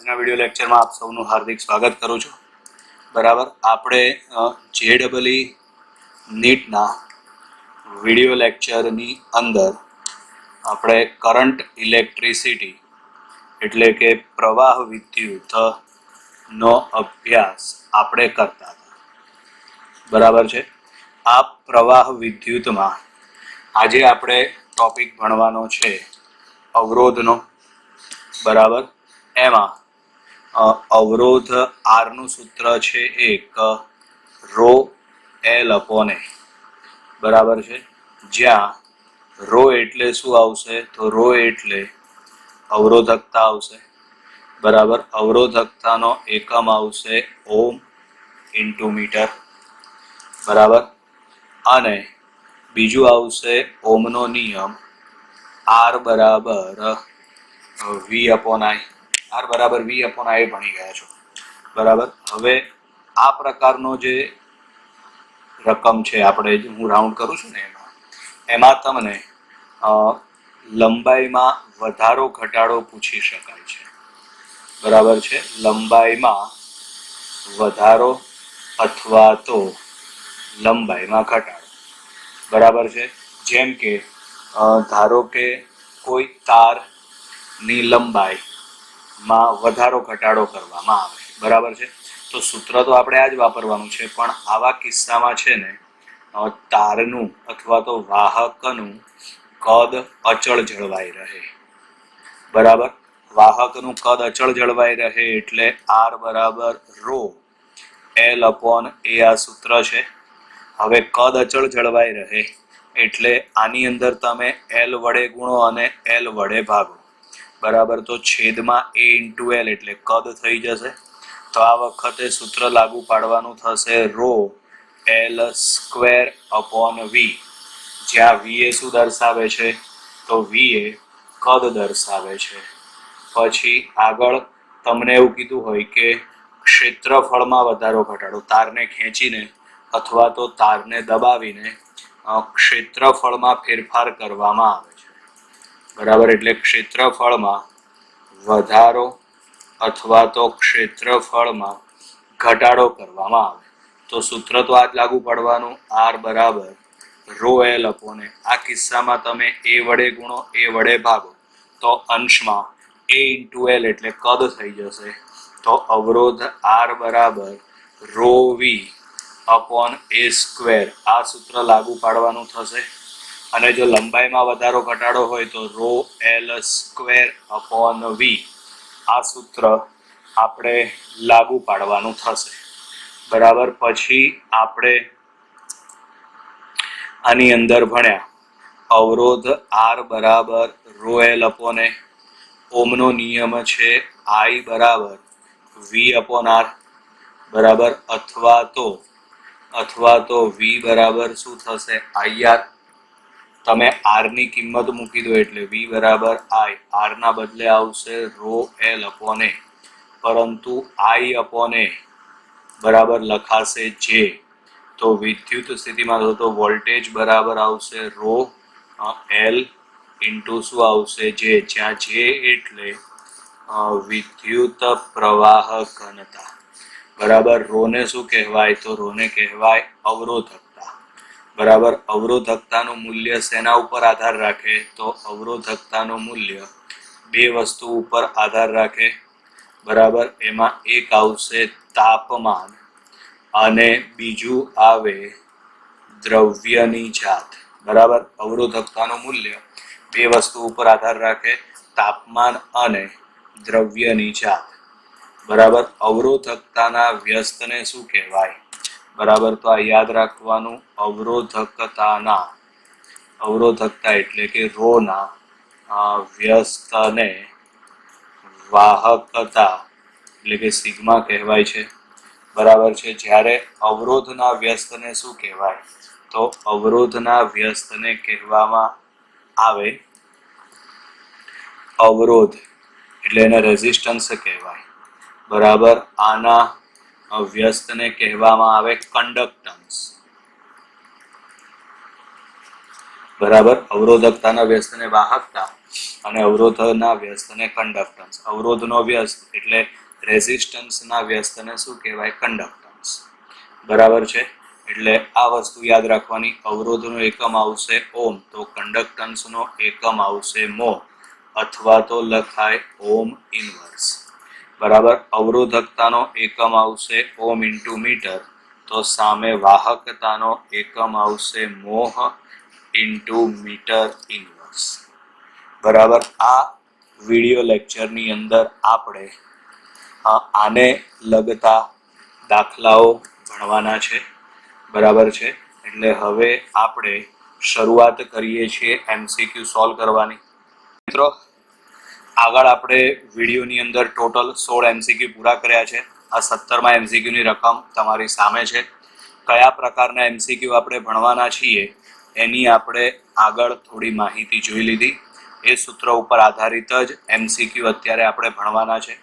આજના વિડિયો લેક્ચરમાં આપ સૌનું હાર્દિક સ્વાગત કરું છું. બરાબર, આપણે JEE નીટના વિડિયો લેક્ચરની અંદર આપણે કરંટ ઇલેક્ટ્રિસિટી એટલે કે પ્રવાહ વિદ્યુત નો અભ્યાસ આપણે કરતા હતા. બરાબર છે. આ પ્રવાહ વિદ્યુતમાં આજે આપણે ટોપિક ભણવાનો છે અવરોધનો. બરાબર, એમાં અવરોધ R નું સૂત્ર છે એક ρ L/A. બરાબર છે, જ્યાં ρ એટલે શું આવશે તો ρ એટલે અવરોધકતા આવશે. બરાબર, અવરોધકતાનો એકમ આવશે ઓમ ઇન્ટુ મીટર. બરાબર, અને બીજું આવશે ઓમનો નિયમ R બરાબર V/I. R બરાબર V/I ભણી ગયા છો. બરાબર, હવે આ પ્રકારનો જે રકમ છે, આપણે હું રાઉન્ડ કરું છું ને એમાં તમને લંબાઈમાં વધારો ઘટાડો પૂછી શકાય છે. બરાબર છે, લંબાઈમાં વધારો અથવા તો લંબાઈમાં ઘટાડો. બરાબર છે, જેમ કે ધારો કે કોઈ તારની લંબાઈમાં વધારો ઘટાડો કરવામાં આવે. બરાબર છે, તો સૂત્ર તો આપણે આ જ વાપરવાનું છે, પણ આવા કિસ્સામાં છે ને તારનું અથવા તો વાહકનું કદ અચળ જળવાઈ રહે. બરાબર, વાહકનું કદ અચળ જળવાઈ રહે એટલે R બરાબર ρ L/A આ સૂત્ર છે. હવે કદ અચળ જળવાઈ રહે એટલે આની અંદર તમે L વડે ગુણો અને L વડે ભાગો. બરાબર, તો છેદમાં A × L એટલે કદ થઈ જશે. તો આ વખતે સૂત્ર લાગુ પાડવાનું થશે ρ L² / V, જ્યાં V એ શું દર્શાવે છે તો V એ કદ દર્શાવે છે. પછી આગળ તમને એવું કીધું હોય કે ક્ષેત્રફળમાં વધારો ઘટાડો, તારને ખેંચીને અથવા તો તારને દબાવીને ક્ષેત્રફળમાં ફેરફાર કરવામાં આવે છે. બરાબર, એટલે ક્ષેત્રફળમાં વધારો અથવા તો ક્ષેત્રફળમાં ઘટાડો કરવામાં આવે તો સૂત્ર તો આ જ લાગુ પડવાનું R બરાબર ρ L/A. આ કિસ્સામાં તમે A વડે ગુણો, A વડે ભાગો તો અંશમાં A × L એટલે કદ થઈ જશે. તો અવરોધ R બરાબર ρ V/A². આ સૂત્ર લાગુ પાડવાનું થશે. અને જો લંબાઈમાં વધારો ઘટાડો હોય તો ρ L² / V. આ સૂત્ર આપણે લાગુ પાડવાનું થશે. બરાબર, પછી આપણે આની અંદર ભણ્યા અવરોધ R બરાબર ρ L/A. ઓમનો નિયમ છે I બરાબર V/R. બરાબર, અથવા તો V બરાબર શું થશે IR. તમે R ની કિંમત મૂકી દો એટલે V બરાબર I. R ના બદલે આવશે ρ L/A, પરંતુ I/A બરાબર લખાશે J. તો વિદ્યુત સ્થિતિમાં તો વોલ્ટેજ બરાબર આવશે ρ L × શું આવશે J, જ્યાં J એટલે વિદ્યુત પ્રવાહ ઘનતા. બરાબર, ρ ને શું કહેવાય તો ρ ને કહેવાય અવરોધકતા. બરાબર, અવરોધકતાનું મૂલ્ય શેના ઉપર આધાર રાખે તો અવરોધકતાનું મૂલ્ય બે વસ્તુ ઉપર આધાર રાખે. બરાબર, એમાં એક આવશે તાપમાન અને બીજું આવે દ્રવ્યની જાત. બરાબર, અવરોધકતાનું મૂલ્ય બે વસ્તુ ઉપર આધાર રાખે, તાપમાન અને દ્રવ્યની જાત. બરાબર, અવરોધકતાના વ્યસ્તને શું કહેવાય? બરાબર, તો આ યાદ રાખવાનું. અવરોધકતા એટલે કે ρ ના વ્યસ્તને વાહકતા એટલે કે સિગ્મા કહેવાય છે. બરાબર છે, જ્યારે અવરોધના વ્યસ્તને શું કહેવાય તો અવરોધના વ્યસ્તને કહેવામાં આવે અવરોધ એટલે એને રેઝિસ્ટન્સ કહેવાય. બરાબર, આના વ્યસ્તને કહેવામાં આવે કન્ડક્ટન્સ. બરાબર, અવરોધકતાના વ્યસ્તને વાહકતા અને અવરોધના વ્યસ્તને કંડક્ટન્સ. અવરોધનો વ્યસ્ત એટલે રેઝિસ્ટન્સના વ્યસ્તને શું કહેવાય? કંડક્ટન્સ. બરાબર છે. એટલે આ વસ્તુ યાદ રાખવાની. અવરોધનો એકમ આવશે ઓમ, તો કંડક્ટન્સનો એકમ આવશે મો, અથવા તો લખાય ઓમ ઇનવર્સ. બરાબર. અવરોધકતાનો એકમ આવશે ઓમ ઇન્ટુ મીટર, તો સામે વાહકતાનો એકમ આવશે મોહ ઇન્ટુ મીટર ઇનવર્સ. બરાબર. આ વિડિયો લેક્ચરની અંદર આપણે આને લગતા દાખલાઓ ભણવાના છે. બરાબર છે. એટલે હવે આપણે શરૂઆત કરીએ છીએ MCQ સોલ્વ કરવાની. મિત્રો, આગળ આપણે વિડીયોની અંદર ટોટલ 16 MCQ પૂરા કર્યા છે. આ 17મા MCQની રકમ તમારી સામે છે. કયા પ્રકારના MCQ આપણે ભણવાના છીએ એની આપણે આગળ થોડી માહિતી જોઈ લીધી. એ સૂત્ર ઉપર આધારિત જ MCQ અત્યારે આપણે ભણવાના છે.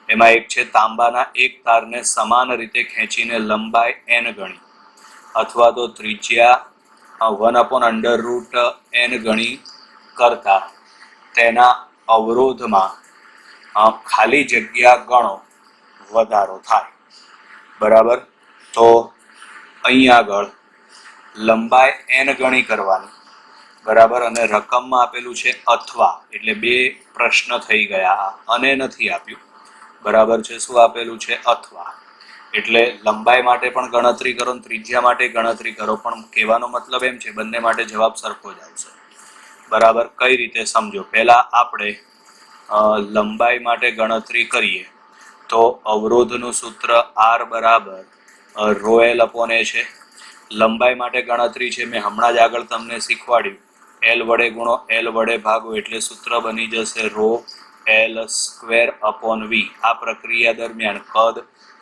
એમાં એક છે, તાંબાના એક તારને સમાન રીતે ખેંચીને લંબાઈ n ગણી અથવા તો ત્રિજ્યા 1/√n ગણી કરતા તેના અવરોધમાં ખાલી જગ્યા ગણો વધારો થાય. બરાબર. તો અહીં આગળ લંબાઈ n ગણી કરવાની. બરાબર. અને રકમમાં આપેલું છે અથવા, એટલે બે પ્રશ્ન થઈ ગયા. અને નથી આપ્યું. બરાબર છે. શું આપેલું છે? અથવા. એટલે લંબાઈ માટે પણ ગણતરી કરો, ત્રિજ્યા માટે ગણતરી કરો, પણ કહેવાનો મતલબ એમ છે બંને માટે જવાબ સરખો જ આવશે. બરાબર. કઈ રીતે સમજો. પહેલા આપણે લંબાઈ માટે ગણતરી કરીએ તો અવરોધનું સૂત્ર R બરાબર ρl/a છે. લંબાઈ માટે ગણતરી છે, મેં હમણાં જ આગળ તમને શીખવાડ્યું, L વડે ગુણો, L વડે ભાગો, એટલે સૂત્ર બની જશે ρl² V. આ પ્રક્રિયા દરમિયાન કદ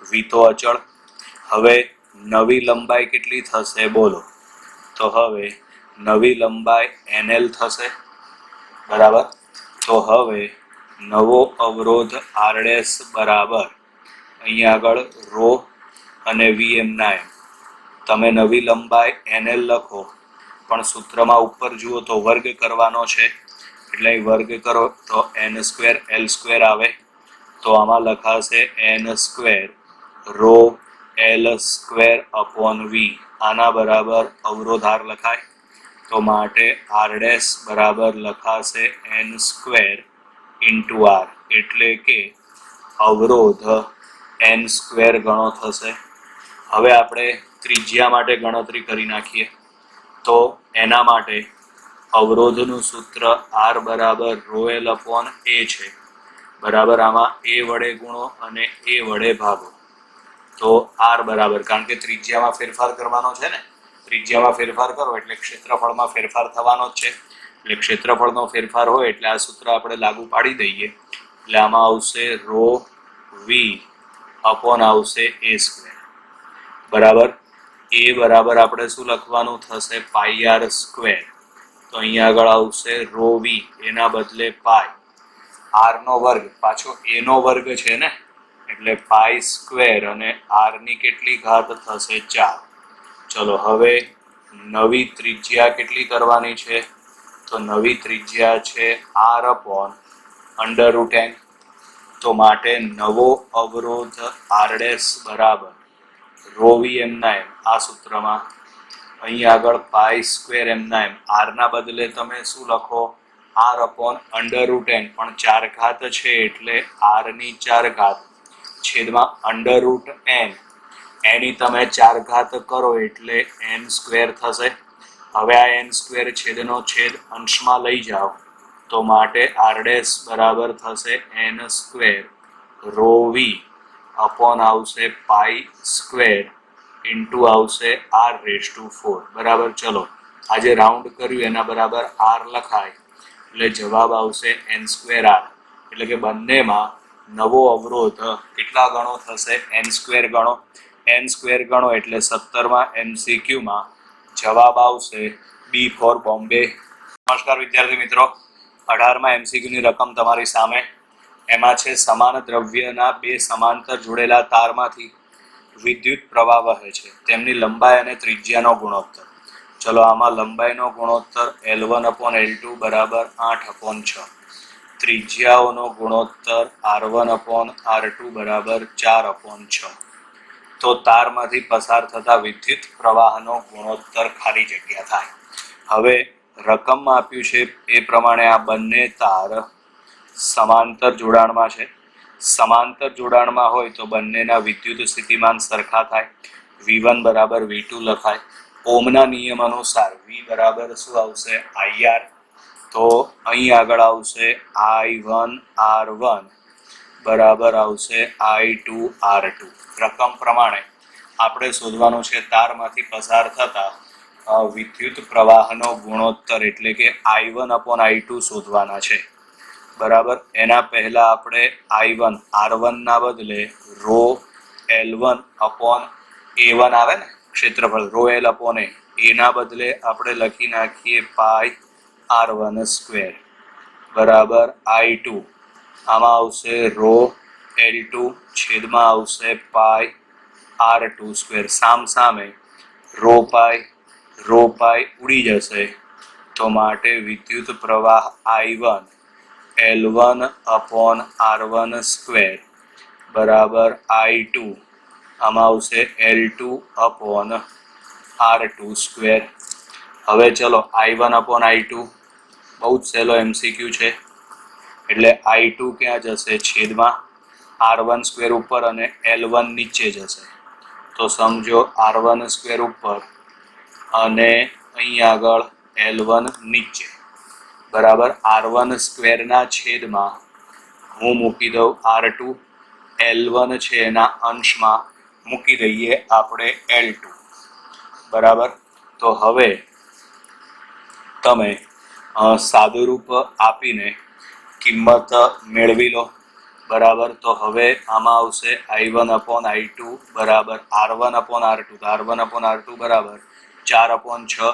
V તો અચળ. હવે નવી લંબાઈ કેટલી થશે બોલો? તો હવે નવી લંબાઈ NL થશે. બરાબર. તો હવે નવો અવરોધ R' બરાબર અહીંયા આગળ ρ અને V એમના એમ. તમે નવી લંબાઈ NL લખો, પણ સૂત્રમાં ઉપર જુઓ તો વર્ગ કરવાનો છે, એટલે વર્ગ કરો તો n² L² આવે. તો આમાં લખાશે n² ρl² V. આના બરાબર અવરોધ R લખાય. તો માટે R' બરાબર લખાશે n² ઇન્ટુ R, એટલે કે અવરોધ n² ગણો થશે. હવે આપણે ત્રિજ્યા માટે ગણતરી કરી નાખીએ. તો એના માટે અવરોધનું સૂત્ર R બરાબર ρl/a છે. બરાબર. આમાં a વડે ગુણો અને a વડે ભાગો. તો R બરાબર, કારણ કે ત્રિજ્યામાં ફેરફાર કરવાનો છે ને, ત્રિજ્યામાં ફેરફાર કરો એટલે ક્ષેત્રફળમાં ફેરફાર થવાનો જ છે. એટલે ક્ષેત્રફળનો ફેરફાર હોય એટલે આ સૂત્ર આપણે લાગુ પાડી દઈએ. એટલે આમાં આવશે ρv આવશે a². બરાબર. a બરાબર આપણે શું લખવાનું થશે? πr². તો અહીંયા આગળ આવશે ρv, એના બદલે પાઈ, r નો વર્ગ, પાછો a નો વર્ગ છે ને, એટલે π² અને r ની કેટલી ઘાત થશે? 4. ચલો હવે નવી ત્રિજ્યા કેટલી કરવાની છે? તો નવી ત્રિજ્યા છે R/√n. તો માટે નવો અવરોધ R' બરાબર ρv એમના એમ. આ સૂત્રમાં અહીં આગળ π² એમના એમ. r ના બદલે તમે શું લખો? R/√n, પણ 4 ઘાત છે એટલે r ની 4 ઘાત છેદમાં √n. એની તમે 4 ઘાત કરો એટલે n² થશે. હવે આ n² છેદનો છેદ અંશમાં લઈ જાઓ, તો માટે R' બરાબર થશે n² ρv આવશે π² ઇન્ટુ આવશે r⁴. બરાબર. ચલો આજે રાઉન્ડ કર્યું એના બરાબર r લખાય, એટલે જવાબ આવશે n²R. એટલે કે બંનેમાં નવો અવરોધ કેટલા ગણો થશે? n² ગણો. n² ગણો એટલે 17મા MCQમાં જવાબ આવશે B ફોર બોમ્બે. નમસ્કાર વિદ્યાર્થી મિત્રો, 18મા MCQની રકમ તમારી સામે. એમાં છે, સમાન દ્રવ્યના બે સમાંતર જોડેલા તારમાંથી વિદ્યુત પ્રવાહ વહે છે, તેમની લંબાઈ અને ત્રિજ્યાનો ગુણોત્તર. ચલો આમાં લંબાઈનો ગુણોત્તર L1/L2 બરાબર 8/6. ત્રિજ્યાઓનો ગુણોત્તર R1/R2 બરાબર 4/6. તો તારમાંથી પસાર થતા વિદ્યુત પ્રવાહનો ગુણોત્તર ખાલી જગ્યા થાય. હવે રકમમાં આપ્યું છે એ પ્રમાણે આ બંને તાર સમાંતર જોડાણમાં છે. સમાંતર જોડાણમાં હોય તો બંનેના વિદ્યુત સ્થિતિમાન સરખા થાય. V1 બરાબર V2 લખાય. ઓમના નિયમ અનુસાર V બરાબર શું આવશે? IR. તો અહીં આગળ આવશે I1 R1 બરાબર આવશે I2 R2. રકમ પ્રમાણે આપણે શોધવાનું છે તારમાંથી પસાર થતા વિદ્યુત પ્રવાહનો ગુણોત્તર એટલે કે I1/I2 શોધવાના છે. બરાબર. એના પહેલા આપણે I1 R1 ના બદલે રો L1/A1 આવે ને ક્ષેત્રફળ રો L/A એના બદલે આપણે લખી નાખીએ પાઈ R1² બરાબર I2. આમાં આવશે રો L2 છેદમાં આવશે પાઈ R2². સામે રો પાઈ ઉડી જશે તો માટે વિદ્યુત પ્રવાહ I1 L1/R1² બરાબર I2. આમાં આવશે L2/R2². હવે ચલો I1/I2 બહુ જ સહેલો MCQ છે. એટલે I2 ક્યાં જશે? છેદમાં R1² ઉપર અને L1 નીચે જશે. તો સમજો R1² ઉપર અને અહીં આગળ L1 નીચે બરાબર. R1² ના છેદમાં હું મૂકી દઉં R2. L1 છે એના અંશમાં મૂકી દઈએ આપણે L2 બરાબર. તો હવે તમે સાદુરૂપ આપીને કિંમત મેળવી લો બરાબર. તો હવે આમાં આવશે I1/I2 બરાબર R1/R2. તો R1/R2 બરાબર 4/6.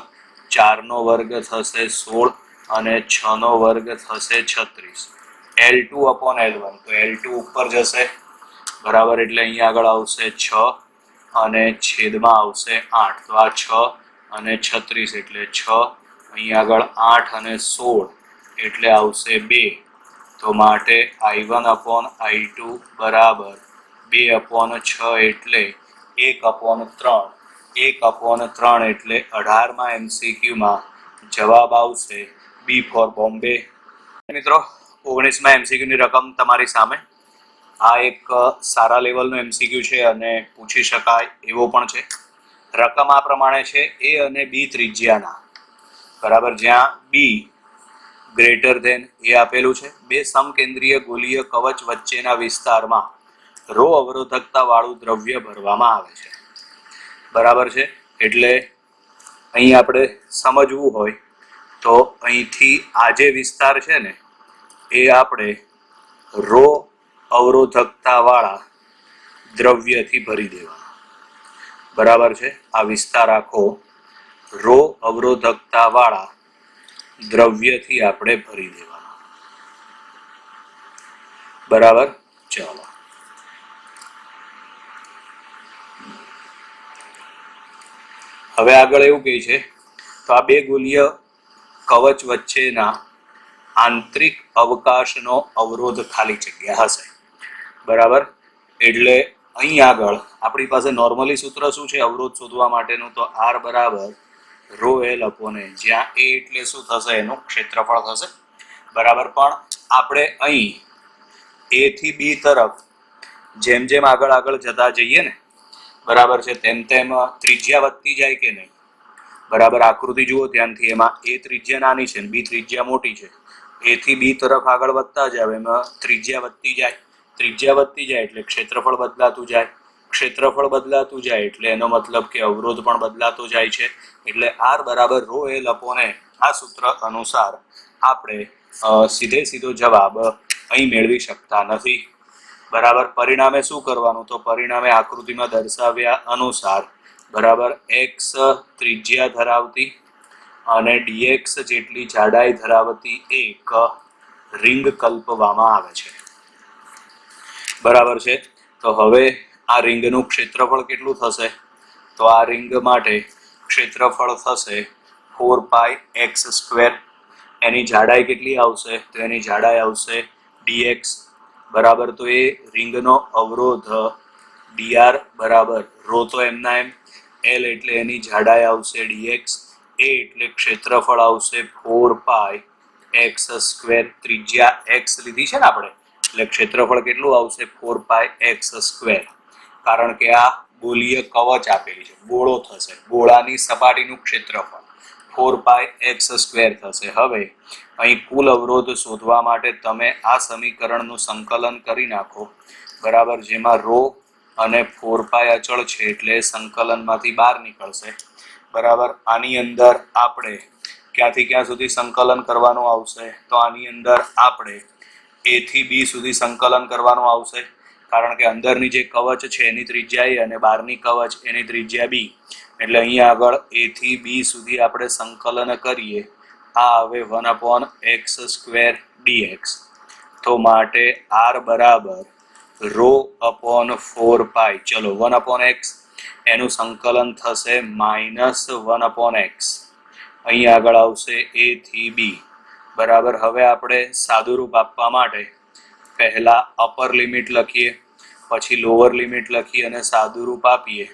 4નો વર્ગ થશે 16 અને 6નો વર્ગ થશે 36. L2/L1 તો L2 ઉપર જશે બરાબર. એટલે અહીંયા આગળ આવશે 6 અને છેદમાં આવશે 8. તો આ 6 અને 36 એટલે 6. અહીંયા આગળ 8 અને 16 એટલે આવશે 2. તો માટે I1/I2 બરાબર 2/6 એટલે 1/3. 1/3 એટલે 18માં MCQમાં જવાબ આવશે B ફોર બોમ્બે. મિત્રો 19માં MCQ ની રકમ તમારી સામે. આ એક સારા લેવલનો MCQ છે અને પૂછી શકાય એવો પણ છે. રકમ આ પ્રમાણે છે. A અને B ત્રિજ્યાના બરાબર જ્યાં B ગ્રેટર ધેન એ આપેલું છે. બે સમકેન્દ્રીય ગોલીય કવચ વચ્ચેના વિસ્તારમાં રો અવરોધકતા વાળું દ્રવ્ય ભરવામાં આવે છે બરાબર છે. એટલે અહીં આપણે સમજવું હોય તો અહીંથી આ જે વિસ્તાર છે ને એ આપણે રો અવરોધકતા વાળા દ્રવ્યથી ભરી દેવાનો બરાબર છે. આ વિસ્તાર આખો રો અવરોધકતા વાળા દ્રવ્યથી આપણે ભરી દેવાનો બરાબર. ચાલો હવે આગળ એવું કહે છે તો આ બે ગોલીય કવચ વચ્ચેના આંતરિક અવકાશનો અવરોધ ખાલી જગ્યા હશે બરાબર. એટલે અહીં આગળ આપણી પાસે નોર્મલી સૂત્ર શું છે અવરોધ શોધવા માટેનું? તો R બરાબર રો L/A. જ્યાં A એટલે શું થશે? એનું ક્ષેત્રફળ થશે બરાબર. પણ આપણે અહીં A થી B તરફ જેમ જેમ આગળ જતા જઈએ ને બરાબર છે તેમ ત્રિજ્યા વધતી જાય કે નહીં બરાબર. આકૃતિ જુઓ ધ્યાનથી. એમાં A ત્રિજ્યા નાની છે ને B ત્રિજ્યા મોટી છે. A થી B તરફ આગળ વધતા જાવ એમાં ત્રિજ્યા વધતી જાય. ત્રિજ્યા વધતી જાય એટલે ક્ષેત્રફળ બદલાતું જાય. ક્ષેત્રફળ બદલાતું જાય એટલે એનો મતલબ કે અવરોધ પણ બદલાતો જાય છે. એટલે R બરાબર રો L/A. આ સૂત્ર અનુસાર આપણે સીધો જવાબ અહીં મેળવી શકતા નથી બરાબર. પરિણામે શું કરવાનું? તો પરિણામે આકૃતિમાં દર્શાવ્યા અનુસાર બરાબર x ત્રિજ્યા ધરાવતી અને dx જેટલી જાડાઈ ધરાવતી એક રિંગ કલ્પવામાં આવે છે બરાબર છે. તો હવે આ રિંગનું ક્ષેત્રફળ કેટલું થશે? તો આ રિંગ માટે ક્ષેત્રફળ થશે 4 પાઈ એક્સ સ્ક્વેર. એની જાડાઈ કેટલી આવશે? તો એની જાડાઈ આવશે dx બરાબર. તો એ રિંગનો અવરોધ dr બરાબર રો તો એમના એમ, l એટલે એની જાડાઈ આવશે dx, a એટલે ક્ષેત્રફળ આવશે 4 પાઈ એક્સ સ્ક્વેર. ત્રિજ્યા x લીધી છે ને આપણે, એટલે ક્ષેત્રફળ કેટલું આવશે? 4 પાઈ એક્સ સ્ક્વેર. કારણ કે આ ગોળીય કવચ આપેલી છે, ગોળો થશે, ગોળાની સપાટીનું ક્ષેત્રફળ 4 પાઈ એક્સ સ્ક્વેર થશે. હવે અહીં કુલ અવરોધ શોધવા માટે તમે આ સમીકરણનું સંકલન કરી નાખો બરાબર, જેમાં રો અને 4 પાઈ અચળ છે એટલે સંકલનમાંથી બહાર નીકળશે બરાબર. આની અંદર આપણે ક્યાંથી ક્યાં સુધી સંકલન કરવાનું આવશે? તો આની અંદર આપણે a થી b સુધી સંકલન કરવાનું આવશે, કારણ કે અંદરની જે કવચ છે એની ત્રિજ્યા a અને બહારની કવચ એની ત્રિજ્યા b, એટલે અહીંયા આગળ a થી b સુધી આપણે સંકલન કરીએ. આ હવે 1/x² dx. તો માટે r બરાબર રો અપોન 4 પાઈ, ચલો 1/x એનું સંકલન થશે -1/x. અહીં આગળ આવશે a થી b બરાબર. હવે આપણે સાદુરૂપ આપવા માટે પહેલા અપર લિમિટ લખીએ, પછી લોઅર લિમિટ લખી અને સાદુરૂપ આપીએ.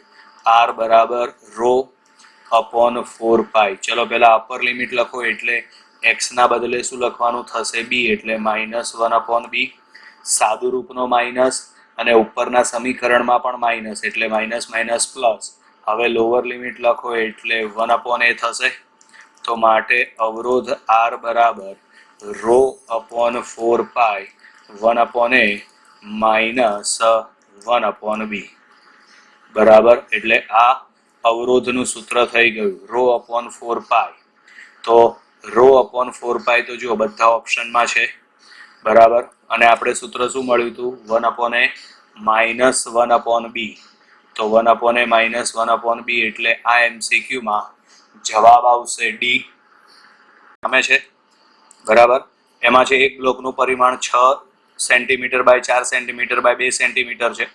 r બરાબર રો અપોન 4 પાઈ. ચલો પહેલા અપર લિમિટ લખો, એટલે x ના બદલે શું લખવાનું થશે? b, એટલે -1/b. સાદુરૂપનો માઇનસ અને ઉપરના સમીકરણમાં પણ માઇનસ, એટલે માઇનસ માઇનસ પ્લસ. હવે લોઅર લિમિટ લખો એટલે 1/a થશે. તો માટે અવરોધ r બરાબર રો અપોન 4 પાઈ 1/a માઇનસ 1/b બરાબર. એટલે આ અવરોધનું સૂત્ર થઈ ગયું, રો અપોન 4 પાઈ. તો રો અપોન 4 પાઈ તો જુઓ બધા ઓપ્શનમાં છે બરાબર. અને આપણે સૂત્ર શું મળ્યું હતું? 1/a minus 1/b. તો 1/a માઇનસ 1/b એટલે આ MCQ જવાબ આવશે ડી. અમે છે બરાબર. એમાં છે એક બ્લોકનું પરિમાણ 6 centimetre by 4 centimetre by 2 centimetre છે,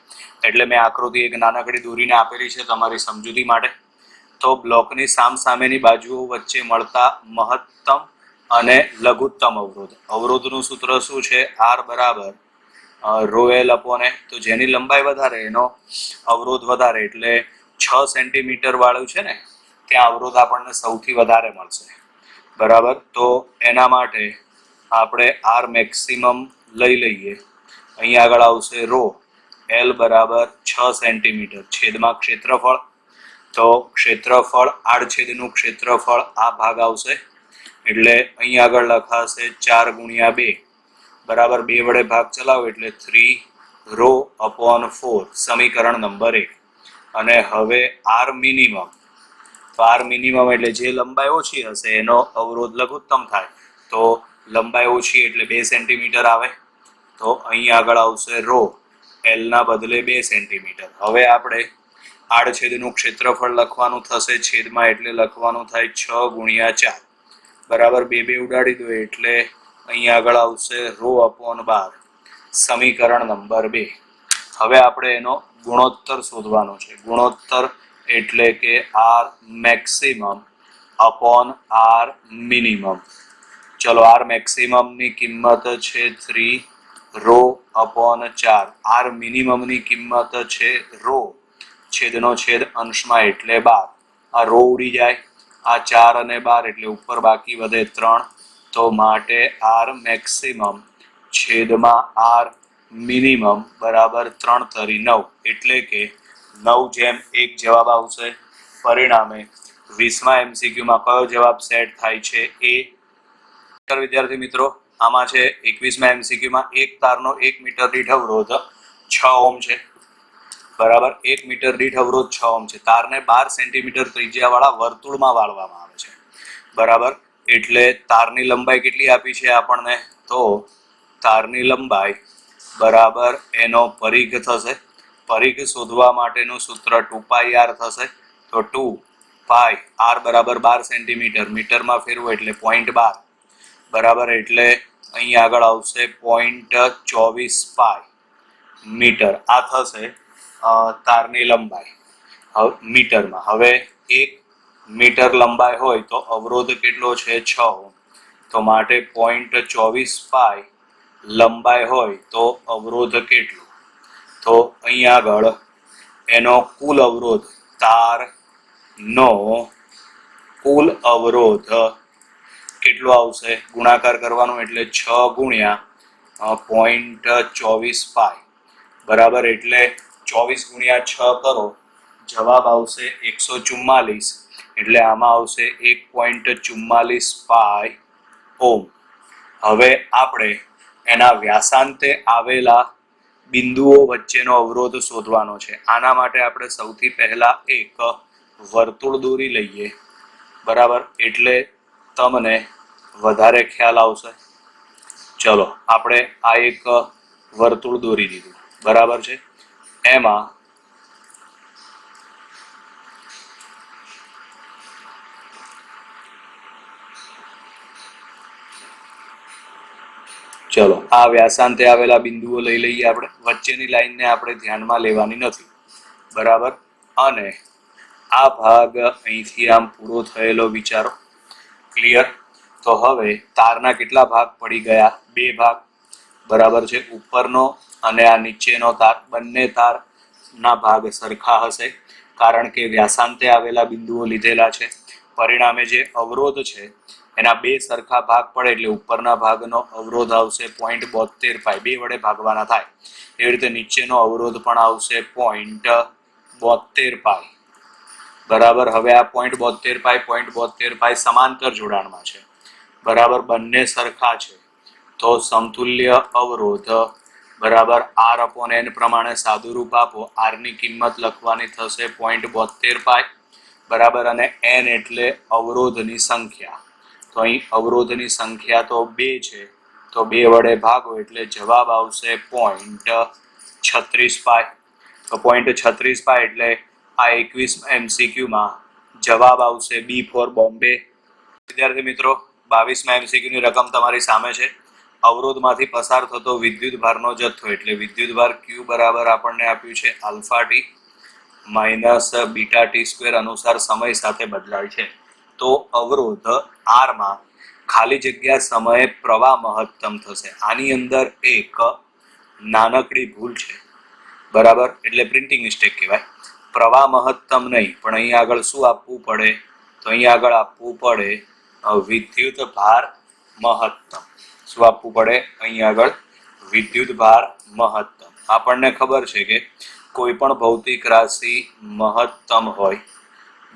એટલે મેં આકૃતિ એક નાનકડી દોરીને આપેલી છે તમારી સમજૂતી માટે. તો બ્લોકની સામસામેની બાજુઓ વચ્ચે મળતા મહત્તમ અને લઘુત્તમ અવરોધ. અવરોધનું સૂત્ર શું છે? r બરાબર રો એલ અપોન એ. તો જેની લંબાઈ વધારે એનો અવરોધ વધારે, એટલે 6 સેન્ટીમીટર વાળું છે ને ત્યાં અવરોધ આપણને સૌથી વધારે મળશે બરાબર. તો એના માટે આપણે r મેક્સિમમ લઈ લઈએ. અહીં આગળ આવશે રો એલ બરાબર 6 સેન્ટીમીટર છેદમાં ક્ષેત્રફળ. તો ક્ષેત્રફળ આડછેદનું ક્ષેત્રફળ આ ભાગ આવશે, એટલે અહીં આગળ લખાશે 4 ગુણ્યા 2 બરાબર. 2 વડે ભાગ ચલાવો એટલે 3 રો અપોન 4, સમીકરણ નંબર 1. અને હવે r મિનિમમ, તો r મિનિમમ એટલે જે લંબાઈ ઓછી હશે એનો અવરોધ લઘુત્તમ થાય. તો લંબાઈ ઓછી એટલે 2 સેન્ટીમીટર આવે. તો અહીં આગળ આવશે રો એલ ના બદલે 2 સેન્ટીમીટર. હવે આપણે આડછેદનું ક્ષેત્રફળ લખવાનું થશે છેદમાં, એટલે લખવાનું થાય 6 ગુણ્યા 4 બરાબર. 2 ઉડાડી દો એટલે અહીં આગળ આવશે રો અપોન 12, સમીકરણ નંબર 2. હવે આપણે એનો ગુણોત્તર શોધવાનો છે. ગુણોત્તર એટલે કે r maximum upon r minimum. ચલો r મેક્સિમમ ની કિંમત છે 3 રો અપોન 4, r મિનિમમ ની કિંમત છે રો છેદનો છેદ અંશમાં એટલે 12. આ રો ઉડી જાય, આ 4 અને 12 એટલે ઉપર બાકી વધે 3. તો માટે r મેક્સિમમ છેદમાં r મિનિમમ બરાબર 3 તરી 9, એટલે કે 9:1 જવાબ આવશે. પરિણામે 20મા MCQમાં કયો જવાબ સેટ થાય છે? એ. વિદ્યાર્થી મિત્રો, આમાં છે 21મા MCQમાં એક તારનો 1 મીટર દીઠ અવરોધ 6 ઓહ્મ છે બરાબર. 1 મીટર દીઠ અવરોધ 6 ઓહ્મ છે. તારને 12 સેન્ટીમીટર ત્રિજ્યાવાળા વર્તુળમાં વાળવામાં આવે છે બરાબર. એટલે તારની લંબાઈ કેટલી આપી છે આપણને? તો તારની લંબાઈ બરાબર એનો પરિઘ થશે. પરિઘ શોધવા માટેનું સૂત્ર 2πr થશે. તો 2πr બરાબર 12 સેન્ટીમીટર, મીટરમાં ફેરવો એટલે 0.12 બરાબર. એટલે અહીં આગળ આવશે 0.24 પાઈ મીટર. આ થશે તારની લંબાઈ મીટરમાં. હવે 1 મીટર લંબાઈ હોય તો અવરોધ કેટલો છે 6 ઓહ્મ. તો માટે 0.24 પાઈ લંબાઈ હોય તો અવરોધ કેટલો? તો અહીં આગળ એનો કુલ અવરોધ, તારનો કુલ અવરોધ કેટલો આવશે? ગુણાકાર કરવાનો એટલે 6 ગુણ્યા 0.24 પાઈ બરાબર, એટલે 24 ગુણ્યા 6 કરો, જવાબ આવશે 144. એટલે આમાં આવશે 1.44 પાઈ ઓહ્મ. હવે આપણે એના વ્યાસાંતે આવેલા બિંદુઓ વચ્ચેનો અવરોધ શોધવાનો છે. આના માટે આપણે સૌથી પહેલા એક વર્તુળ દોરી લઈએ બરાબર, એટલે તમને વધારે ખ્યાલ આવશે. ચલો આપણે આ એક વર્તુળ દોરી દીધું બરાબર છે. એમાં ચલો આ વ્યાસાંતે આવેલા બિંદુઓ લઈ લઈએ આપણે. વચ્ચેની લાઈનને આપણે ધ્યાનમાં લેવાની નથી બરાબર. અને આ ભાગ અહીંથી આમ પૂરો થયેલો વિચારો. ક્લિયર? તો હવે તારના કેટલા ભાગ પડી ગયા? 2 ભાગ બરાબર છે. ઉપરનો અને આ નીચેનો તાર, બંને તારના ભાગ સરખા હશે કારણ કે વ્યાસાંતે આવેલા બિંદુઓ લીધેલા છે. પરિણામે જે અવરોધ છે એના 2 સરખા ભાગ પડે એટલે ઉપરના ભાગનો અવરોધ આવશે 0.72 પાઈ. 2 વડે ભાગવાના થાય. એવી રીતે નીચેનો અવરોધ પણ આવશે 0.72 પાઈ બરાબર. હવે આ 0.72 પાઈ 0.72 પાઈ સમાંતર જોડાણમાં છે બરાબર, બંને સરખા છે. તો સમતુલ્ય અવરોધ બરાબર R/N પ્રમાણે સાદું રૂપ આપો. R ની કિંમત લખવાની થશે 0.72 પાઈ બરાબર, અને N એટલે અવરોધની સંખ્યા. તો અહીં અવરોધની સંખ્યા તો 2 છે, તો 2 વડે ભાગો એટલે જવાબ આવશે 0.36 પાઈ. તો 0.36 પાઈ એટલે આ 21 MCQ માં જવાબ આવશે B ફોર બોમ્બે. વિદ્યાર્થી મિત્રો, 22મા MCQ ની રકમ તમારી સામે છે. અવરોધમાંથી પસાર થતો વિદ્યુત ભારનો જથ્થો એટલે વિદ્યુત ભાર Q બરાબર આપણને આપ્યું છે alpha T minus beta T square અનુસાર સમય સાથે બદલાય છે. તો અવરોધ R માં ખાલી જગ્યા સમયે પ્રવાહ મહત્તમ થશે. આની અંદર એક નાનકડી ભૂલ છે બરાબર, એટલે પ્રિન્ટિંગ મિસ્ટેક કહેવાય. પ્રવાહ મહત્તમ નહીં, પણ અહીં આગળ શું આપવું પડે? તો અહીં આગળ આપવું પડે વિદ્યુત ભાર મહત્તમ. શું આપવું પડે? અહીં આગળ વિદ્યુત ભાર મહત્તમ. આપણને ખબર છે કે કોઈ પણ ભૌતિક રાશિ મહત્તમ હોય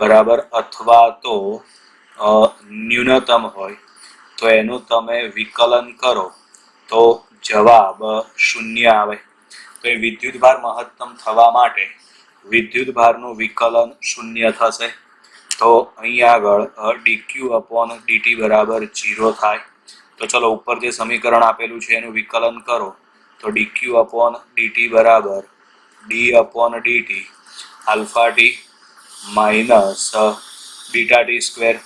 બરાબર અથવા તો ન્યૂનતમ હોય તો એનું તમે વિકલન કરો તો જવાબ 0 આવે. તો એ વિદ્યુત ભાર મહત્તમ થવા માટે વિદ્યુત ભારનું વિકલન 0 થશે. તો અહીં આગળ dq/dt બરાબર 0 થાય. તો ચલો ઉપર જે સમીકરણ આપેલું છે એનું વિકલન કરો તો dq/dt બરાબર d/dt alpha T minus beta T square.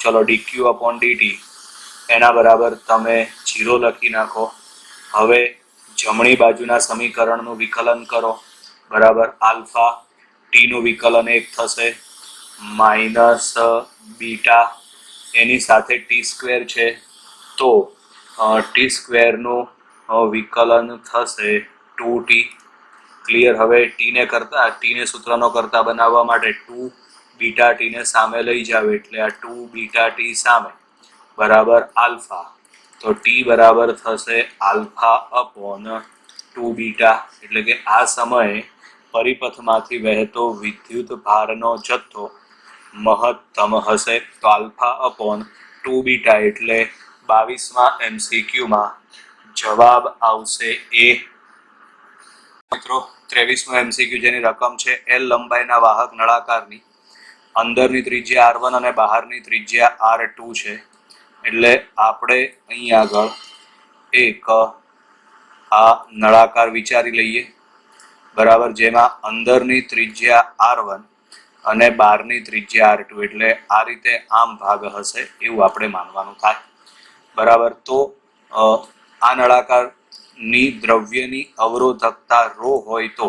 ચલો dq/dt એના બરાબર તમે 0 લખી નાખો. હવે જમણી બાજુના સમીકરણનું વિકલન કરો બરાબર, આલ્ફા ટી નું વિકલન 1 થશે માઇનસ બીટા એની સાથે ટી સ્ક્વેર છે તો ટી સ્ક્વેરનું વિકલન થશે 2t. ક્લિયર? હવે ટીને સૂત્રનો કરતા બનાવવા માટે 2 બીટા ટીને સામે લઈ જાવ એટલે આ 2 બીટા ટી સામે બરાબર આલ્ફા. તો ટી બરાબર થશે α/2 બીટા. એટલે કે આ સમયે પરિપથમાંથી વહેતો વિદ્યુત ભારનો જથ્થો મહત્તમ હશે. તો α/2 બીટા એટલે 22મા MCQ માં જવાબ આવશે A. મિત્રો 23મો MCQ જેની રકમ છે L લંબાઈના વાહક નળાકારની અંદરની ત્રિજ્યા R1 અને બહારની ત્રિજ્યા R2 છે. એટલે આપણે અહીં આગળ એક આ નળાકાર વિચારી લઈએ બરાબર, જેમાં અંદરની ત્રિજ્યા R1 અને બહારની ત્રિજ્યા R2, એટલે આ રીતે આમ ભાગ હશે એવું આપણે માનવાનું થાય બરાબર. તો આ નળાકારની દ્રવ્યની અવરોધકતા ρ હોય તો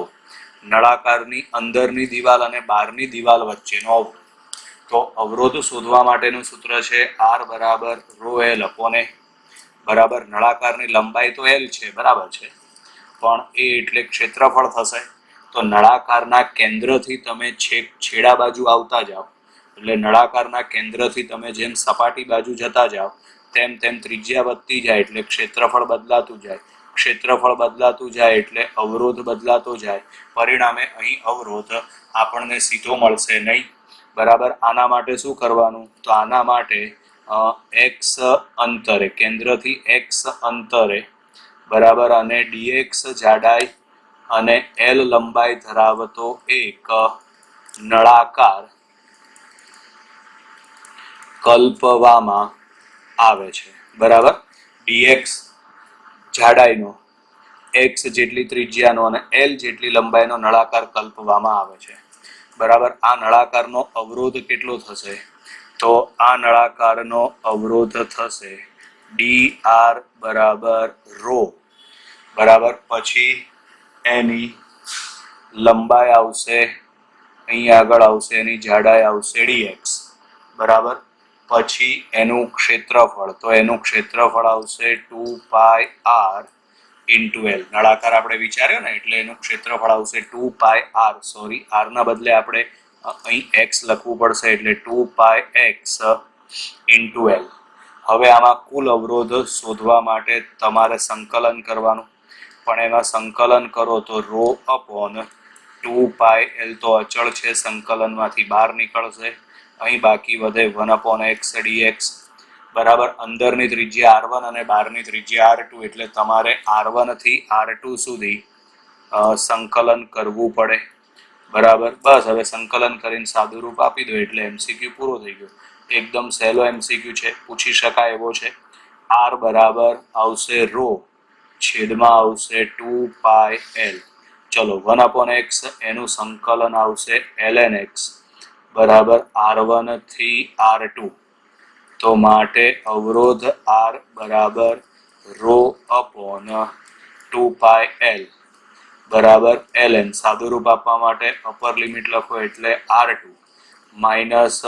નળાકારની અંદરની દિવાલ અને બહારની દિવાલ વચ્ચેનો અવરોધ તો અવરોધ શોધવા માટેનું સૂત્ર છે R બરાબર રો એલ અપોન એ. બરાબર, નળાકારની લંબાઈ તો એલ છે, બરાબર છે, પણ એ એટલે ક્ષેત્રફળ થશે. તો નળાકારના કેન્દ્રથી તમે છેડા બાજુ આવતા જાઓ, એટલે નળાકારના કેન્દ્રથી તમે જેમ સપાટી બાજુ જતા જાઓ તેમ તેમ ત્રિજ્યા વધતી જાય એટલે ક્ષેત્રફળ બદલાતું જાય. ક્ષેત્રફળ બદલાતું જાય એટલે અવરોધ બદલાતો જાય. પરિણામે અહીં અવરોધ આપણને સીધો મળશે નહીં. બરાબર, આના માટે શું કરવાનું? તો આના માટે એક્સ અંતરે, કેન્દ્રથી એક્સ અંતરે, બરાબર, અને ડીએક્સ જાડાઈ અને એલ લંબાઈ ધરાવતો એક નળાકાર કલ્પવામાં આવે છે. બરાબર, ડીએક્સ જાડાઈનો, એક્સ જેટલી ત્રિજ્યાનો અને એલ જેટલી લંબાઈનો નળાકાર કલ્પવામાં આવે છે. બરાબર, આ નળાકારનો અવરોધ કેટલો થશે? તો આ નળાકારનો અવરોધ થશે ડી આર બરાબર રો. બરાબર, પછી એની લંબાઈ આવશે, અહીં આગળ આવશે એની જાડાઈ આવશે ડીએક્સ. બરાબર, પછી એનું ક્ષેત્રફળ, તો એનું ક્ષેત્રફળ આવશે 2 પાઈ r ઇન્ટુ એલ. નળાકાર આપણે વિચાર્યો ને, એટલે એનું ક્ષેત્રફળ આવશે 2 પાઈ r. સોરી, r ના બદલે આપણે અહીં x લખવું પડશે, એટલે 2 પાઈ x ઇન્ટુ એલ. હવે આમાં કુલ અવરોધ શોધવા માટે તમારે સંકલન કરવાનું, પણ એમાં સંકલન કરો તો રો અપોન 2 પાઈ એલ તો અચળ છે, સંકલનમાંથી બહાર નીકળશે. અહીં બાકી વધે 1 અપોન એક્સ ડીએક્સ. બરાબર, અંદરની ત્રિજ્યા r1 અને બહારની ત્રિજ્યા r2, એટલે તમારે r1 થી r2 સુધી સંકલન કરવું પડે. બરાબર, બસ હવે સંકલન કરીને સાદું રૂપ આપી દો એટલે એમસીક્યુ પૂરો થઈ ગયો. એકદમ સહેલો એમસીક્યુ છે, પૂછી શકાય એવો છે. r બરાબર આવશે રો, છેદમાં આવશે 2 પાઈ એલ. ચલો, 1 અપોન એક્સ, એનું સંકલન આવશે ln x બરાબર r1 થી r2. તો માટે અવરોધ r બરાબર રો અપોન 2 પાઈ એલ બરાબર ln. સાદું રૂપ આપવા માટે અપર લિમિટ લખો એટલે r2 માઇનસ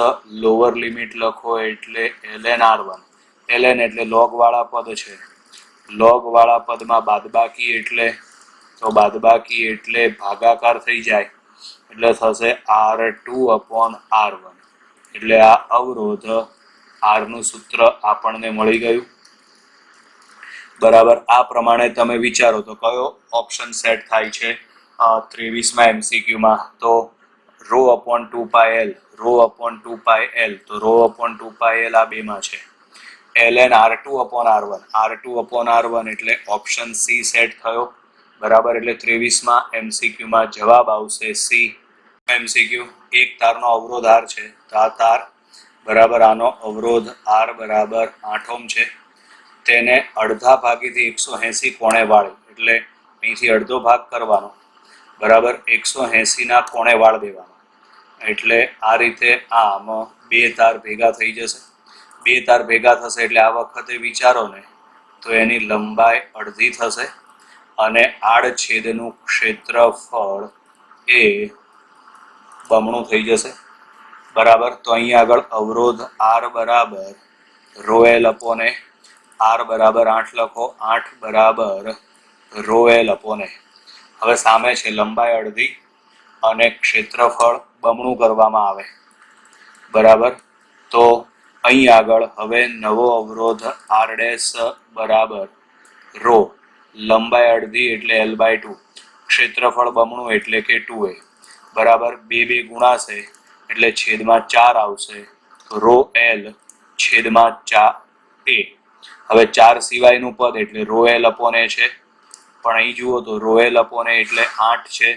લોઅર લિમિટ લખો એટલે ln r1. ln એટલે લોગ વાળા પદ છે, લોગ વાળા પદમાં બાદબાકી એટલે, તો બાદબાકી એટલે ભાગાકાર થઈ જાય, એટલે થશે r2 અપોન r1. એટલે આ અવરોધ r નું સૂત્ર આપણને મળી ગયું. બરાબર, આ પ્રમાણે તમે વિચારો તો કયો ઓપ્શન સેટ થાય છે 23માં એમસીક્યુમાં? તો રો અપોન 2 પાઈ એલ, રો અપોન 2 પાઈ એલ, તો રો અપોન 2 પાઈ એલ આ બેમાં છે. ln r2 upon r1, r2 upon r1 એટલે ઓપ્શન સી સેટ થયો. બરાબર, એટલે 23માં એમસીક્યુમાં જવાબ આવશે સી. એમસીક્યુ, એક તારનો અવરોધ r છે, તો આ તાર બરાબર, આનો અવરોધ r બરાબર 8 ઓહ્મ છે. તેને અડધા ભાગીથી 180 કોણે વાળી, એટલે અહીંથી અડધો ભાગ કરવાનો, બરાબર, 180 ના કોણે વાળ દેવાનો. એટલે આ રીતે આમ બે તાર ભેગા થઈ જશે. બે તાર ભેગા થશે એટલે આ વખતે વિચારો ને તો એની લંબાઈ અડધી થશે અને આડછેદનું ક્ષેત્રફળ એ બમણું થઈ જશે. બરાબર, તો અહીં આગળ અવરોધ r બરાબર રો એલ અપોન એ, r બરાબર 8 લખો, 8 બરાબર રો એલ અપોન એ. હવે સામે છે લંબાઈ અડધી અને ક્ષેત્રફળ બમણું કરવામાં આવે. બરાબર, તો અહીં આગળ હવે નવો અવરોધ r ડેશ બરાબર રો, લંબાઈ અડધી એટલે l/2, ક્ષેત્રફળ બમણું એટલે કે 2a. બરાબર, બે બે ગુણાશે એટલે છેદમાં 4 આવશે, તો રો એલ છેદમાં 4a. હવે 4 સિવાયનું પદ એટલે રો એલ અપોન એ છે, પણ અહીં જુઓ તો રો એલ અપોન એ એટલે 8 છે,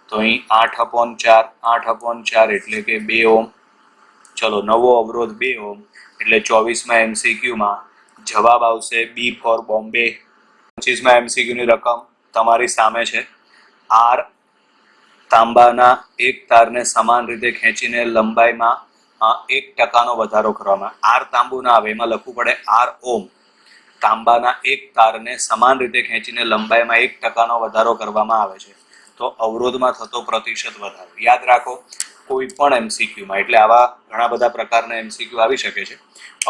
તો અહીં 8 અપોન 4, 8 અપોન 4 એટલે કે 2 ઓહ્મ. ચલો, નવો અવરોધ 2 ઓહ્મ, એટલે 24માં એમસીક્યુમાં જવાબ આવશે બી ફોર બોમ્બે. 25માં એમસીક્યુની રકમ તમારી સામે છે. r તાંબાના એક તારને સમાન રીતે ખેંચીને લંબાઈમાં 1% વધારો કરવામાં, r તાંબુ ના આવે એમાં લખવું પડે r ઓહ્મ. તાંબાના એક તારને સમાન રીતે ખેંચીને લંબાઈમાં 1% વધારો કરવામાં આવે છે, તો અવરોધમાં થતો પ્રતિશત વધારો યાદ રાખો. કોઈ પણ એમસીક્યુમાં, એટલે આવા ઘણા બધા પ્રકારના એમસીક્યુ આવી શકે છે.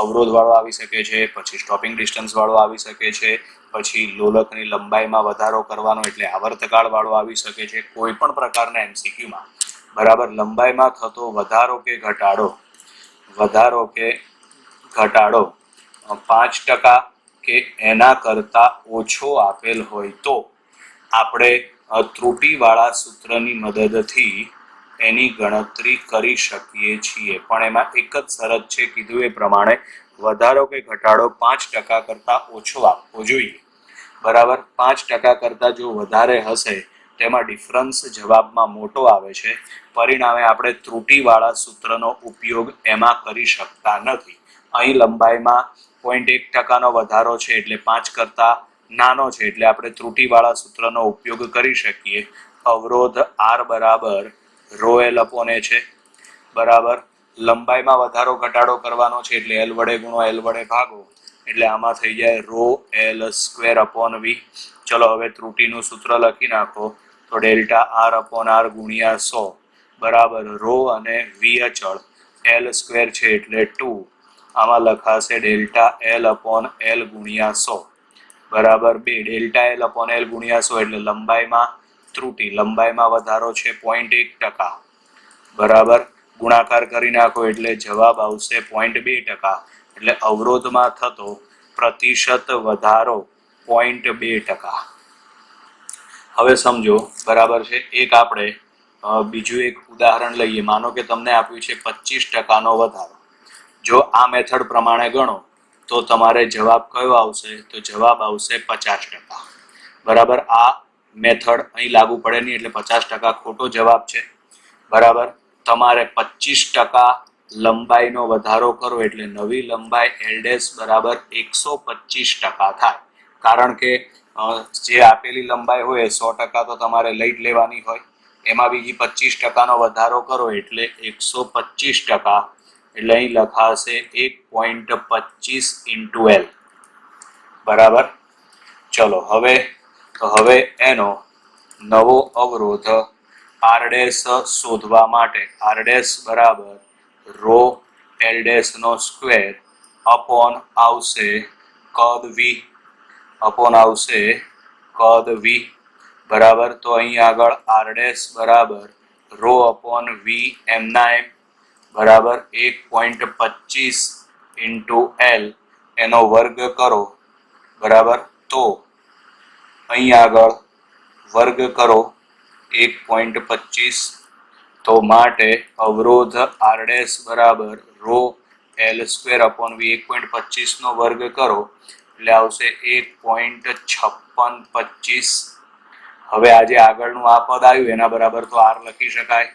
અવરોધ વાળો આવી શકે છે, પછી સ્ટોપિંગ ડિસ્ટન્સ વાળો આવી શકે છે, પછી લોલકની લંબાઈમાં વધારો કરવાનો એટલે આવર્તકાળ વાળો આવી શકે છે. કોઈ પણ પ્રકારના એમસીક્યુમાં બરાબર લંબાઈમાં થતો વધારો કે ઘટાડો 5% કે એના કરતા ઓછો આપેલ હોય તો આપણે ત્રુટિવાળા સૂત્રની મદદથી એની ગણતરી કરી શકીએ છીએ. પણ એમાં એક જ શરત છે, કીધું એ પ્રમાણે વધારો કે ઘટાડો 5% કરતા ઓછો આપવો જોઈએ. બરાબર 5% કરતા જો વધારે હશે તેમાં ડિફરન્સ જવાબમાં મોટો આવે છે. પરિણામે આપણે ત્રુટિવાળા સૂત્રનો ઉપયોગ એમાં કરી શકતા નથી. અહીં લંબાઈમાં 0.1% વધારો છે એટલે 5 કરતા નાનો છે એટલે આપણે ત્રુટિવાળા સૂત્રનો ઉપયોગ કરી શકીએ. અવરોધ R બરાબર રો એલ અપોન એ છે. બરાબર લંબાઈમાં વધારો ઘટાડો કરવાનો છે એટલે એલ વડે ગુણો એલ વડે ભાગો એટલે આમાં થઈ જાય રો એલ સ્ક્વેર અપોન વી. ચલો હવે ત્રુટિનું સૂત્ર લખી નાખો તો ડેલ્ટા આર અપોન આર ગુણ્યા 100 બરાબર રો અને વી અચળ એલ સ્ક્વેર છે એટલે 2. આમાં લખાશે ડેલ્ટા એલ અપોન એલ ગુણ્યા 100 બરાબર 2. ડેલ્ટા એલ અપોન એલ ગુણ્યા 100 એટલે લંબાઈમાં ત્રુટિ, લંબાઈમાં વધારો છે 0.1%. બરાબર ગુણાકાર કરી નાખો એટલે જવાબ આવશે 0.2%. એટલે અવરોધમાં થતો પ્રતિશત વધારો 0.2%. હવે સમજો બરાબર છે. એક આપણે બીજું એક ઉદાહરણ લઈએ. માનો કે તમને આપ્યું છે 25%નો વધારો. જો આ મેથડ પ્રમાણે ગણો તો તમારે જવાબ કયો આવશે? તો જવાબ આવશે 50%. બરાબર આ મેથડ અહીં લાગુ પડે નહીં એટલે 50% ખોટો જવાબ છે. બરાબર તમારે 25% લંબાઈનો વધારો કરો એટલે નવી લંબાઈ એલ ડેશ બરાબર 125% થાય. કારણ કે જે આપેલી લંબાઈ હોય 100% તો તમારે લઈ જ લેવાની હોય. એમાં બીજી 25%નો વધારો કરો એટલે 125%. એટલે અહીં લખાશે 1.25 × L. બરાબર ચલો હવે એનો નવો અવરોધ R ડેશ શોધવા માટે R ડેશ બરાબર રો L ડેશ નો સ્ક્વેર અપોન આવશે કદ V બરાબર. તો અહીં આગળ R ડેશ બરાબર રો અપોન V એમના એમ બરાબર 1.25 × L એનો વર્ગ કરો બરાબર. તો અહીં આગળ વર્ગ કરો 1.25 તો માટે અવરોધ R ડેશ બરાબર rho L square upon V 1.25 નો વર્ગ કરો એટલે આવશે 1.5625. હવે આજે આગળનું આ પદ આવ્યું એના બરાબર તો R લખી શકાય.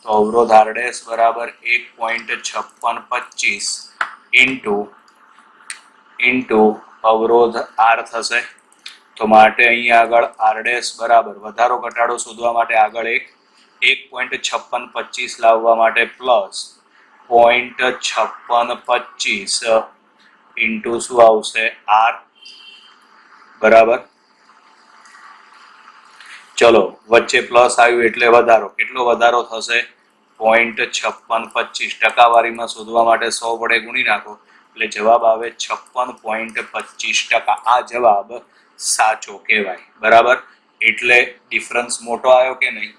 તો અવરોધ R ડેશ બરાબર 1.5625 ઇન્ટુ અવરોધ R થશે. તો માટે અહીં આગળ R ડેશ બરાબર વધારો ઘટાડો શોધવા માટે આગળ 1.5625 લાવવા માટે પ્લસ 0.5625 ઇન્ટુ શું આવશે R બરાબર. ચલો વચ્ચે પ્લસ આવ્યું એટલે વધારો. કેટલો વધારો થશે? 0.5625. ટકાવારીમાં શોધવા માટે 100 વડે ગુણી નાખો એટલે જવાબ આવે 56.25%. આ જવાબ સાચો કહેવાય. બરાબર એટલે ડિફરન્સ મોટો આવ્યો કે નહીં?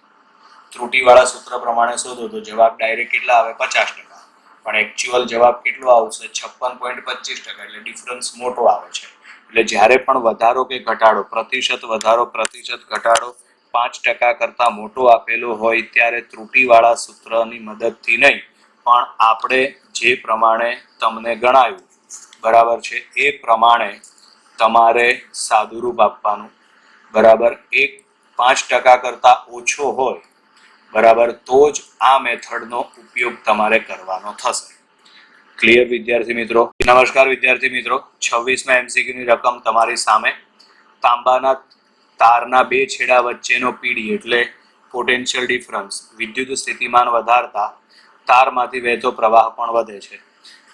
ત્રુટિવાળા સૂત્ર પ્રમાણે શોધો તો જવાબ ડાયરેક્ટ કેટલા આવે? 50%. પણ એકચ્યુઅલ જવાબ કેટલો આવશે? 56.25%. એટલે ડિફરન્સ મોટો આવે છે. એટલે જ્યારે પણ વધારો કે ઘટાડો પ્રતિશત વધારો પ્રતિશત ઘટાડો 5% કરતા મોટો આપેલો હોય ત્યારે ત્રુટિવાળા સૂત્રની મદદથી નહીં પણ આપણે જે પ્રમાણે તમને ગણાયું બરાબર છે એ પ્રમાણે તમારે સાદુરૂપ આપવાનું. બરાબર 5% કરતા ઓછો હોય બરાબર તો જ આ મેથડનો ઉપયોગ તમારે કરવાનો થશે. ક્લિયર વિદ્યાર્થી મિત્રો? નમસ્કાર વિદ્યાર્થી મિત્રો. 26મા એમસીક્યુની રકમ તમારી સામે. તાંબાના તારના બે છેડા વચ્ચેનો પીડી એટલે પોટેન્શિયલ ડિફરન્સ વિદ્યુત સ્થિતિમાન વધારતા તારમાંથી વહેતો પ્રવાહ પણ વધે છે.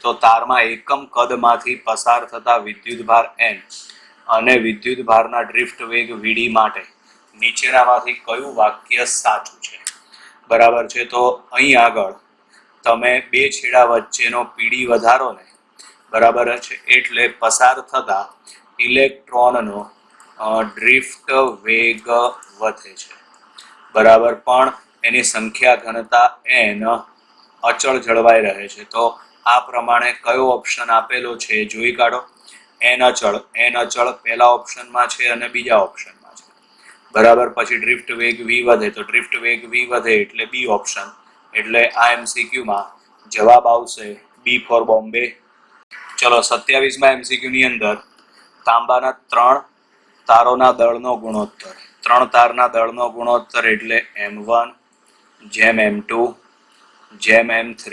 તો તારમાં એકમ કદમાંથી પસાર થતા વિદ્યુતભાર N અને વિદ્યુતભારના ડ્રિફ્ટ વેગ Vd માટે નીચેનામાંથી કયું વાક્ય સાચું છે? બરાબર છે. તો અહીં આગળ તમે બે છેડા વચ્ચેનો પીડી વધારો ને, બરાબર છે, એટલે પસાર થતા ઇલેક્ટ્રોનનો ડ્રિફ્ટ વેગ વધે છે. બરાબર, પણ એની સંખ્યા ઘનતા n અચળ જળવાઈ રહે છે. તો આ પ્રમાણે કયો ઓપ્શન આપેલો છે એ જોઈ કાઢો. n અચળ પહેલા ઓપ્શનમાં છે અને બીજા ઓપ્શનમાં છે. બરાબર, પછી ડ્રિફ્ટ વેગ v વધે, તો ડ્રિફ્ટ વેગ v વધે એટલે બી ઓપ્શન. એટલે આ MCQ માં જવાબ આવશે બી ફોર બોમ્બે. ચલો 27માં MCQ ની અંદર તાંબાના 3 તારોના દળનો ગુણોત્તર. 3 તારના દળનો ગુણોત્તર એટલે m1 જેમ m2 જેમ m3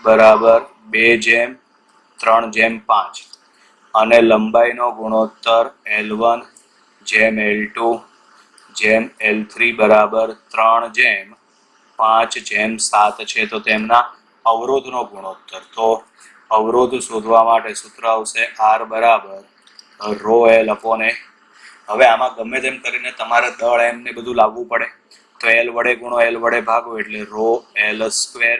બરાબર 2:3:5 અને લંબાઈનો ગુણોત્તર L1 જેમ L2 જેમ L3 બરાબર 3:5:7 છે. તો તેમના અવરોધનો ગુણોત્તર. તો અવરોધ શોધવા માટે સૂત્ર આવશે R બરાબર રો L અપોન A. હવે આમાં ગમે તેમ કરીને તમારે દળ એમ ને બધું લાવવું પડે, તો L વડે ગુણો, L વડે ભાગો એટલે રો L સ્ક્વેર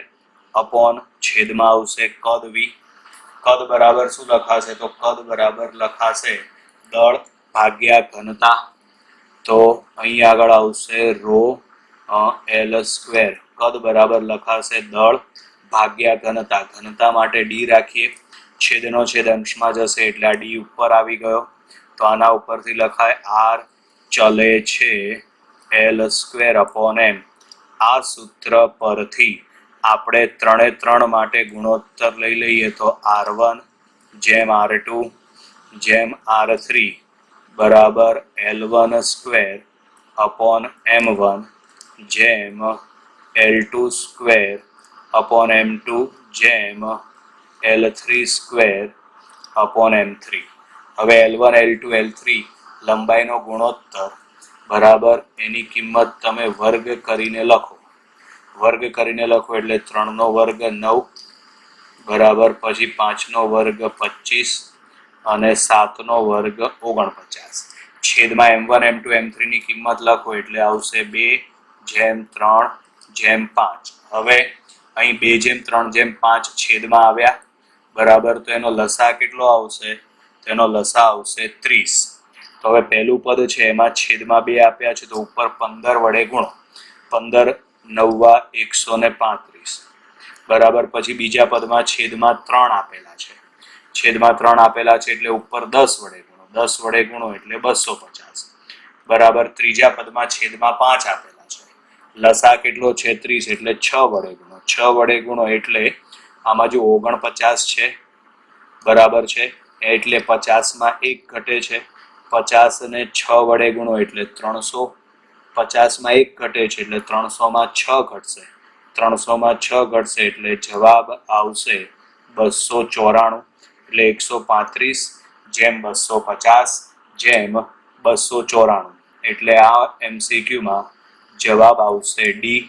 અપોન છેદમાં આવશે કદ V. કદ બરાબર શું લખાશે? તો કદ બરાબર લખાશે દળ ભાગ્યા ઘનતા. તો અહીં આગળ આવશે રો L સ્ક્વેર. કદ બરાબર લખાશે દળ ભાગ્યા ઘનતા. ઘનતા માટે ડી રાખીએ, છેદનો છેદ અંશમાં જશે એટલે આ ડી ઉપર આવી ગયો. તો આના ઉપરથી લખાય R ચલે છે L સ્ક્વેર અપોન M. આ સૂત્ર પરથી આપણે 3 માટે ગુણોત્તર લઈ લઈએ તો R1 જેમ R2 જેમ R3 બરાબર L1 સ્ક્વેર અપોન M1 જેમ L2 સ્ક્વેર અપોન M2 જેમ L3 સ્ક્વેર અપોન M3. હવે L1 L2 L3 લંબાઈનો ગુણોત્તર બરાબર એની કિંમત તમે વર્ગ કરીને લખો. વર્ગ કરીને લખો એટલે 3 નો વર્ગ 9 બરાબર, પછી 5 નો વર્ગ 25 અને 7 નો વર્ગ 49. છેદમાં M1 M2 M3 ની કિંમત લખો એટલે આવશે 2:3:5. હવે અહીં 2:3:5 છેદમાં આવ્યા બરાબર, તો એનો લસા કેટલો આવશે? તો એનો લસા આવશે 30. તો હવે પહેલું પદ છે એમાં છેદમાં 2 આપ્યા છે, તો ઉપર 15 વડે ગુણો. 15 9 135 બરાબર. પછી બીજા પદમાં છેદમાં 3 આપેલા છે. છેદમાં 3 આપેલા છે એટલે ઉપર 10 વડે ગુણો. 10 વડે ગુણો એટલે 250 બરાબર. ત્રીજા પદમાં છેદમાં 5 આપેલા છે. લસા કેટલો છે? 30 એટલે 6 વડે ગુણો. 6 વડે ગુણો એટલે આમાં જો 49 છે બરાબર છે, એટલે 50માં 1 ઘટે છે. 50 ને 6 વડે ગુણો એટલે 300. 50માં 1 ઘટે છે એટલે 300માં 6 ઘટશે. 300માં 6 ઘટશે એટલે જવાબ આવશે 294. એટલે 135 જેમ 250 જેમ 294. એટલે આ MCQ માં જવાબ આવશે ડી.